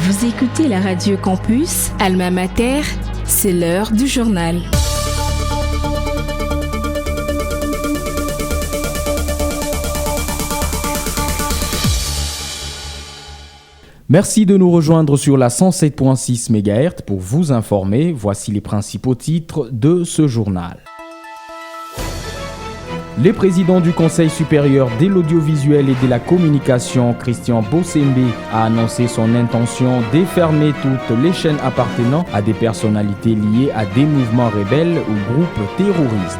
Vous écoutez la Radio Campus, Alma Mater, c'est l'heure du journal. Merci de nous rejoindre sur la 107.6 MHz pour vous informer. Voici les principaux titres de ce journal. Le président du Conseil supérieur de l'audiovisuel et de la communication, Christian Bossembe, a annoncé son intention de fermer toutes les chaînes appartenant à des personnalités liées à des mouvements rebelles ou groupes terroristes.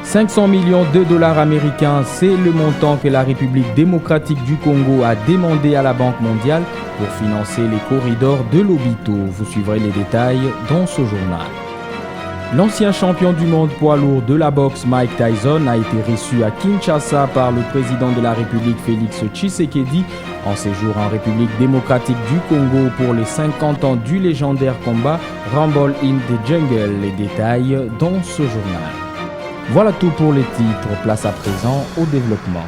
500 millions de dollars américains, c'est le montant que la République démocratique du Congo a demandé à la Banque mondiale pour financer les corridors de Lobito. Vous suivrez les détails dans ce journal. L'ancien champion du monde poids lourd de la boxe Mike Tyson a été reçu à Kinshasa par le président de la République Félix Tshisekedi en séjour en République démocratique du Congo pour les 50 ans du légendaire combat Rumble in the Jungle. Les détails dans ce journal. Voilà tout pour les titres. Place à présent au développement.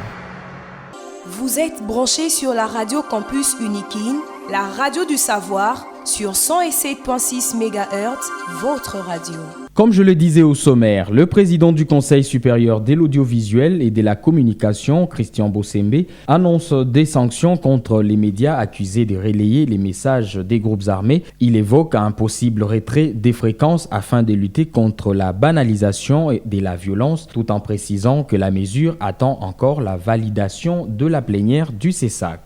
Vous êtes branchés sur la Radio Campus Unikin, la radio du savoir, sur 107.6 MHz, votre radio. Comme je le disais au sommaire, le président du Conseil supérieur de l'audiovisuel et de la communication, Christian Bossembe, annonce des sanctions contre les médias accusés de relayer les messages des groupes armés. Il évoque un possible retrait des fréquences afin de lutter contre la banalisation de la violence, tout en précisant que la mesure attend encore la validation de la plénière du CESAC.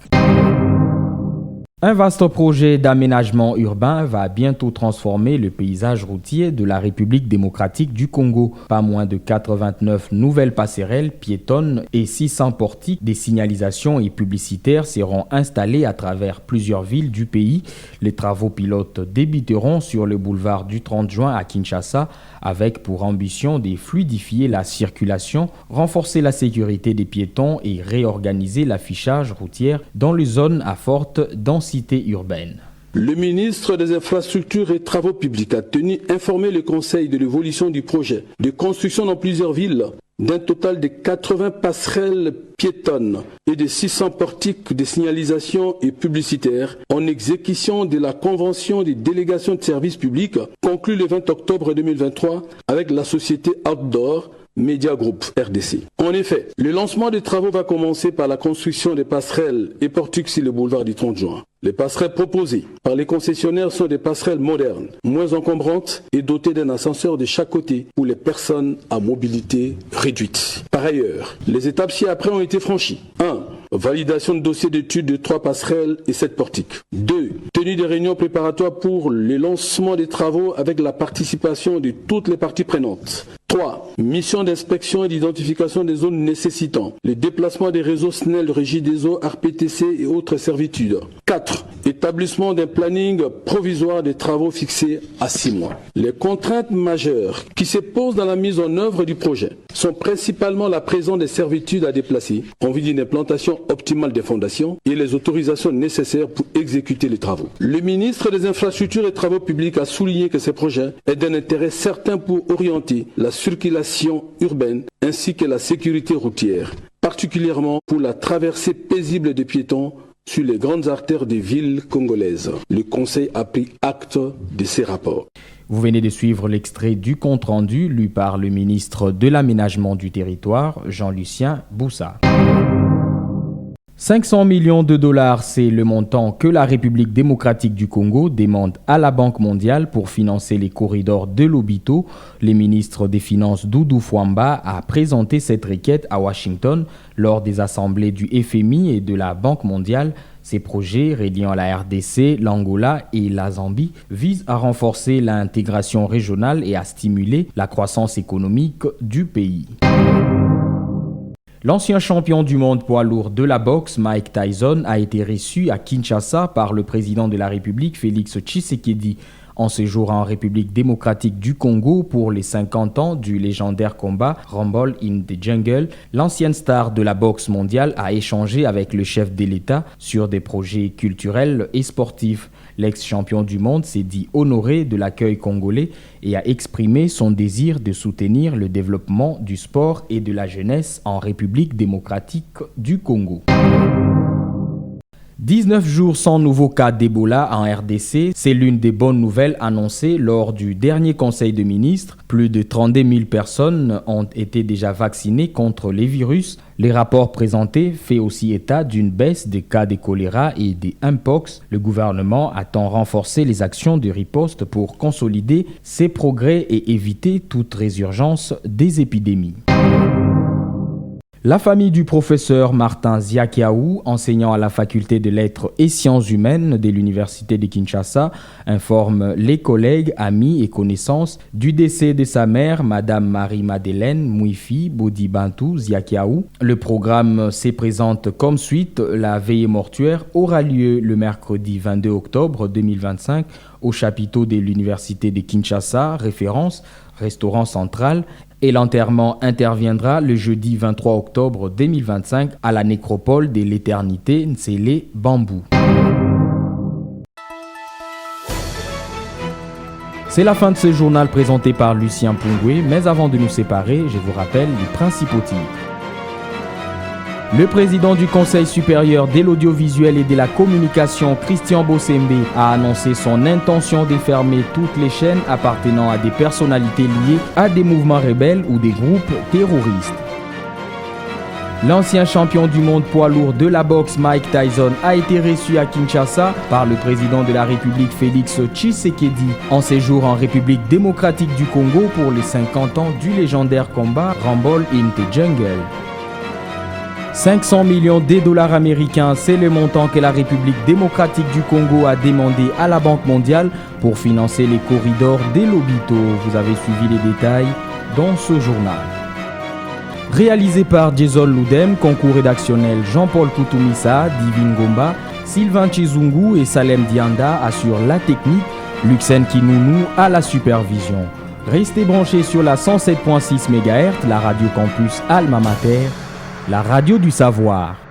Un vaste projet d'aménagement urbain va bientôt transformer le paysage routier de la République démocratique du Congo. Pas moins de 89 nouvelles passerelles piétonnes et 600 portiques, des signalisations et publicitaires seront installés à travers plusieurs villes du pays. Les travaux pilotes débuteront sur le boulevard du 30 juin à Kinshasa avec pour ambition de fluidifier la circulation, renforcer la sécurité des piétons et réorganiser l'affichage routier dans les zones à forte densité urbaine. Le ministre des Infrastructures et Travaux publics a tenu informer le Conseil de l'évolution du projet de construction dans plusieurs villes d'un total de 80 passerelles piétonnes et de 600 portiques de signalisation et publicitaires en exécution de la convention des délégations de services publics conclue le 20 octobre 2023 avec la société Outdoor Media Group RDC. En effet, le lancement des travaux va commencer par la construction des passerelles et portiques sur le boulevard du 30 juin. Les passerelles proposées par les concessionnaires sont des passerelles modernes, moins encombrantes et dotées d'un ascenseur de chaque côté pour les personnes à mobilité réduite. Par ailleurs, les étapes ci-après ont été franchies. 1. Validation de dossier d'études de 3 passerelles et 7 portiques. 2. Tenue des réunions préparatoires pour le lancement des travaux avec la participation de toutes les parties prenantes. 3. Mission d'inspection et d'identification des zones nécessitant le déplacement des réseaux SNEL, Régie des eaux, RPTC et autres servitudes. 4. Établissement d'un planning provisoire des travaux fixés à 6 mois. Les contraintes majeures qui se posent dans la mise en œuvre du projet sont principalement la présence des servitudes à déplacer en vue d'une implantation optimale des fondations et les autorisations nécessaires pour exécuter les travaux. Le ministre des Infrastructures et Travaux publics a souligné que ces projets est d'un intérêt certain pour orienter la circulation urbaine ainsi que la sécurité routière, particulièrement pour la traversée paisible des piétons sur les grandes artères des villes congolaises. Le Conseil a pris acte de ces rapports. Vous venez de suivre l'extrait du compte-rendu lu par le ministre de l'Aménagement du Territoire, Jean-Lucien Boussa. 500 millions de dollars, c'est le montant que la République démocratique du Congo demande à la Banque mondiale pour financer les corridors de Lobito. Le ministre des Finances Doudou Fwamba a présenté cette requête à Washington lors des assemblées du FMI et de la Banque mondiale. Ces projets reliant la RDC, l'Angola et la Zambie visent à renforcer l'intégration régionale et à stimuler la croissance économique du pays. L'ancien champion du monde poids lourd de la boxe, Mike Tyson, a été reçu à Kinshasa par le président de la République, Félix Tshisekedi, en séjour en République démocratique du Congo pour les 50 ans du légendaire combat Rumble in the Jungle. L'ancienne star de la boxe mondiale a échangé avec le chef de l'État sur des projets culturels et sportifs. L'ex-champion du monde s'est dit honoré de l'accueil congolais et a exprimé son désir de soutenir le développement du sport et de la jeunesse en République démocratique du Congo. 19 jours sans nouveau cas d'Ebola en RDC, c'est l'une des bonnes nouvelles annoncées lors du dernier Conseil de ministres. Plus de 32 000 personnes ont été déjà vaccinées contre les virus. Les rapports présentés font aussi état d'une baisse des cas de choléra et des mpox. Le gouvernement attend renforcer les actions de riposte pour consolider ces progrès et éviter toute résurgence des épidémies. La famille du professeur Martin Ziakiaou, enseignant à la faculté de lettres et sciences humaines de l'université de Kinshasa, informe les collègues, amis et connaissances du décès de sa mère, Madame Marie-Madeleine Mouifi Bodibantou Ziakiaou. Le programme se présente comme suite. La veillée mortuaire aura lieu le mercredi 22 octobre 2025 au chapiteau de l'université de Kinshasa, référence restaurant central, et l'enterrement interviendra le jeudi 23 octobre 2025 à la nécropole de l'éternité Ntsele Bambou. C'est la fin de ce journal présenté par Lucien Pungwe, mais avant de nous séparer, je vous rappelle les principaux titres. Le président du Conseil supérieur de l'audiovisuel et de la communication, Christian Bosembe, a annoncé son intention de fermer toutes les chaînes appartenant à des personnalités liées à des mouvements rebelles ou des groupes terroristes. L'ancien champion du monde poids lourd de la boxe Mike Tyson a été reçu à Kinshasa par le président de la République Félix Tshisekedi en séjour en République démocratique du Congo pour les 50 ans du légendaire combat Rumble in the Jungle. 500 millions de dollars américains, c'est le montant que la République démocratique du Congo a demandé à la Banque mondiale pour financer les corridors des Lobito. Vous avez suivi les détails dans ce journal. Réalisé par Jason Loudem, concours rédactionnel Jean-Paul Koutoumissa, Divine Gomba, Sylvain Chizungu et Salem Dianda assurent la technique, Luxen Kinounou à la supervision. Restez branchés sur la 107.6 MHz, la radio campus Alma Mater, la radio du savoir.